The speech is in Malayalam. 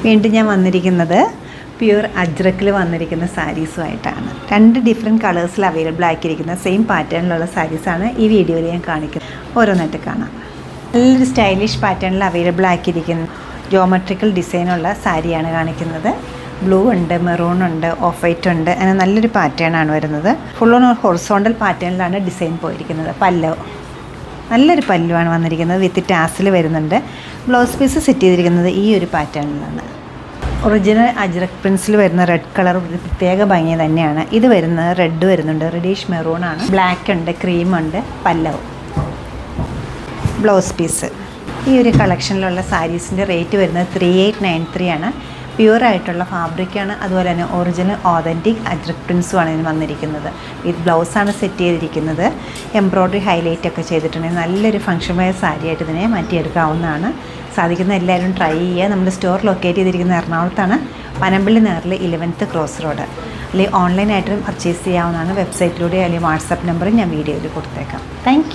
വീണ്ടും ഞാൻ വന്നിരിക്കുന്നത് പ്യുർ അജ്രക്കിൽ വന്നിരിക്കുന്ന സാരീസുമായിട്ടാണ്. 2 ഡിഫറെൻറ്റ് കളേഴ്സിൽ അവൈലബിൾ ആക്കിയിരിക്കുന്ന സെയിം പാറ്റേണിലുള്ള സാരീസാണ് ഈ വീഡിയോയിൽ ഞാൻ കാണിക്കുന്നത്. ഓരോന്നായിട്ട് കാണാം. നല്ലൊരു സ്റ്റൈലിഷ് പാറ്റേണിൽ അവൈലബിൾ ആക്കിയിരിക്കുന്ന ജോമെട്രിക്കൽ ഡിസൈനുള്ള സാരിയാണ് കാണിക്കുന്നത്. ബ്ലൂ ഉണ്ട്, മെറൂൺ ഉണ്ട്, ഓഫ് വൈറ്റ് ഉണ്ട്. അങ്ങനെ നല്ലൊരു പാറ്റേണാണ് വരുന്നത്. ഫുൾ ഓൺ ഹൊറിസോണ്ടൽ പാറ്റേണിലാണ് ഡിസൈൻ പോയിരിക്കുന്നത്. പല്ലു നല്ലൊരു പല്ലുവാണ് വന്നിരിക്കുന്നത്. വിത്ത് ടാസിൽ വരുന്നുണ്ട്. ബ്ലൗസ് പീസ് സെറ്റ് ചെയ്തിരിക്കുന്നത് ഈ ഒരു പാറ്റേണിലാണ്. ഒറിജിനൽ അജ്രക് പ്രിൻസിൽ വരുന്ന റെഡ് കളർ ഒരു പ്രത്യേക ഭംഗി തന്നെയാണ്. ഇത് വരുന്നത് റെഡ് വരുന്നുണ്ട്, റെഡിഷ് മെറൂൺ ആണ്. ബ്ലാക്ക് ഉണ്ട്, ക്രീം ഉണ്ട്. Pallav, blouse piece. ഈ ഒരു കളക്ഷനിലുള്ള സാരീസിൻ്റെ റേറ്റ് വരുന്നത് 3893 ആണ്. പ്യുവറായിട്ടുള്ള ഫാബ്രിക്കാണ്. അതുപോലെ തന്നെ ഒറിജിനൽ ഓതൻറ്റിക് അജ്രക് പ്രിൻസുമാണ് ഇതിന് വന്നിരിക്കുന്നത്. വിത്ത് ബ്ലൗസാണ് സെറ്റ് ചെയ്തിരിക്കുന്നത്. എംബ്രോയ്ഡറി ഹൈലൈറ്റ് ഒക്കെ ചെയ്തിട്ടുണ്ടെങ്കിൽ നല്ലൊരു ഫംഗ്ഷൻ വെയർ സാരിയായിട്ട് ഇതിനെ മാറ്റിയെടുക്കാവുന്നതാണ്. സാധിക്കുന്ന എല്ലാവരും ട്രൈ ചെയ്യുക. നമ്മുടെ സ്റ്റോർ ലൊക്കേറ്റ് ചെയ്തിരിക്കുന്ന എറണാകുളത്താണ്, പനമ്പള്ളി നേറിൽ 11th ക്രോസ് റോഡ്. അല്ലെങ്കിൽ ഓൺലൈനായിട്ടും പർച്ചേസ് ചെയ്യാവുന്നതാണ്. വെബ്സൈറ്റിലൂടെ അല്ലെങ്കിൽ വാട്സാപ്പ് നമ്പറും ഞാൻ വീഡിയോയിൽ കൊടുത്തേക്കാം. താങ്ക്